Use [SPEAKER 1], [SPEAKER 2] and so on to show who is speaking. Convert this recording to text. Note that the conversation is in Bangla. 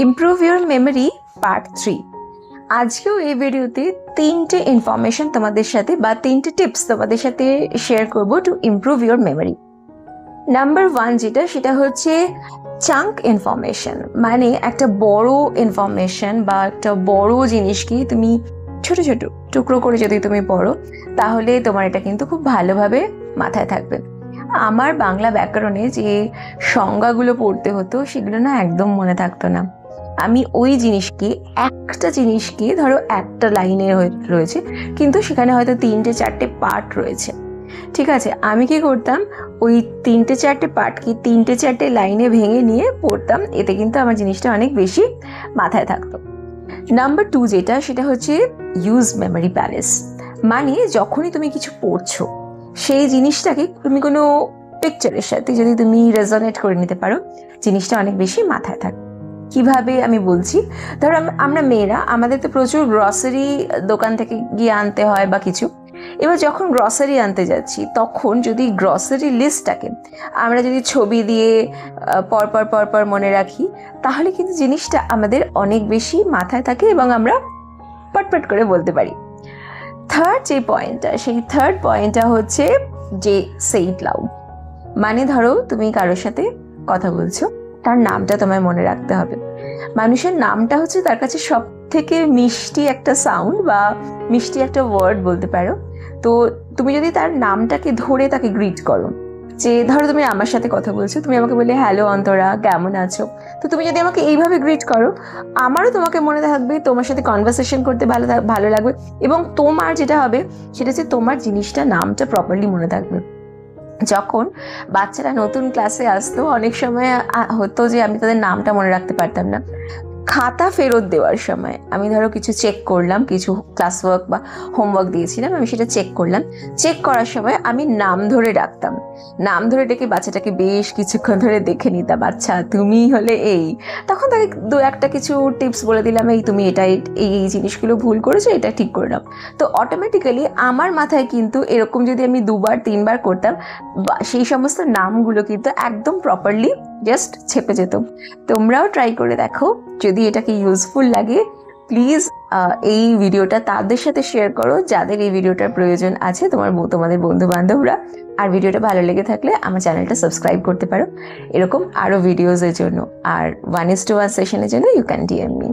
[SPEAKER 1] Improve your memory part 3। আজকেও এই ভিডিওতে তিনটে ইনফরমেশন তোমাদের সাথে বা তিনটে টিপস তোমাদের সাথে শেয়ার করব to improve your memory. Number 1 যেটা, সেটা হচ্ছে চাঙ্ক ইনফরমেশন। মানে একটা বড় ইনফরমেশন বা একটা বড় জিনিসকে তুমি ছোট ছোট টুকরো করে যদি তুমি পড়ো, তাহলে তোমার এটা কিন্তু খুব ভালোভাবে মাথায় থাকবে। আমার বাংলা ব্যাকরণে যে সংজ্ঞাগুলো পড়তে হতো, সেগুলো না একদম মনে থাকতো না। আমি ওই জিনিসকে, একটা জিনিসকে ধরো একটা লাইনে রয়েছে, কিন্তু সেখানে হয়তো 3-4টে পার্ট রয়েছে। ঠিক আছে, আমি কি করতাম, ওই 3-4টে পার্টকে 3-4টে লাইনে ভেঙে নিয়ে পড়তাম। এতে কিন্তু আমার জিনিসটা অনেক বেশি মাথায় থাকতো। নাম্বার 2 যেটা, সেটা হচ্ছে ইউজ মেমোরি প্যালেস। মানে যখনই তুমি কিছু পড়ছো, সেই জিনিসটাকে তুমি কোনো পিকচারের সাথে যদি তুমি রেজোনেট করে নিতে পারো, জিনিসটা অনেক বেশি মাথায় থাকে। কিভাবে আমি বলছি, ধরো আমরা মেয়েরা, আমাদের তো প্রচুর গ্রসারি দোকান থেকে গিয়ে আনতে হয় বা কিছু। এবার যখন গ্রসারি আনতে যাচ্ছি, তখন যদি গ্রসারি লিস্টটাকে আমরা যদি ছবি দিয়ে পরপর পরপর মনে রাখি, তাহলে কিন্তু জিনিসটা আমাদের অনেক বেশি মাথায় থাকে এবং আমরা পটপট করে বলতে পারি। থার্ড যে পয়েন্টটা, সেই থার্ড পয়েন্টটা হচ্ছে যে সে ইট লাউড। মানে ধরো তুমি কারোর সাথে কথা বলছো, তার নামটা তোমায় মনে রাখতে হবে। মানুষের নামটা হচ্ছে তার কাছে সব থেকে মিষ্টি একটা সাউন্ড বা মিষ্টি একটা ওয়ার্ড বলতে পারো। তো তুমি যদি তার নামটাকে ধরে তাকে গ্রিট করো, যে ধরো তুমি আমার সাথে কথা বলছো, তুমি আমাকে বললে হ্যালো অন্তরা, কেমন আছো। তো তুমি যদি আমাকে এইভাবে গ্রিট করো, আমারও তোমাকে মনে থাকবে, তোমার সাথে কনভারসেশন করতে ভালো লাগবে। এবং তোমার যেটা হবে, সেটা হচ্ছে তোমার জিনিসটা, নামটা প্রপারলি মনে থাকবে। যখন বাচ্চারা নতুন ক্লাসে আসতো, অনেক সময় হতো যে আমি তাদের নামটা মনে রাখতে পারতাম না। খাতা ফেরত দেওয়ার সময় আমি ধরো কিছু চেক করলাম, কিছু ক্লাস ওয়ার্ক বা হোমওয়ার্ক দিয়েছিলাম, আমি সেটা চেক করলাম। চেক করার সময় আমি নাম ধরে ডাকতাম, নাম ধরে ডেকে বাচ্চাটাকে বেশ কিছুক্ষণ ধরে দেখে নিতাম, আচ্ছা তুমি হলে এই। তখন তাকে দু একটা কিছু টিপস বলে দিলাম, এই তুমি এটা এই জিনিসগুলো ভুল করেছো, এটা ঠিক করে নাও। তো অটোমেটিক্যালি আমার মাথায় কিন্তু এরকম যদি আমি 2-3বার করতাম, সেই সমস্ত নামগুলো কিন্তু একদম প্রপারলি জাস্ট ছেপে যেত। তোমরাও ট্রাই করে দেখো। যদি এটাকে ইউজফুল লাগে, প্লিজ এই ভিডিওটা তাদের সাথে শেয়ার করো যাদের এই ভিডিওটার প্রয়োজন আছে, তোমাদের বন্ধু বান্ধবরা। আর ভিডিওটা ভালো লেগে থাকলে আমার চ্যানেলটা সাবস্ক্রাইব করতে পারো এরকম আরো ভিডিওজের জন্য। আর 1:1 সেশনের জন্য ইউ ক্যান ডিএম মি।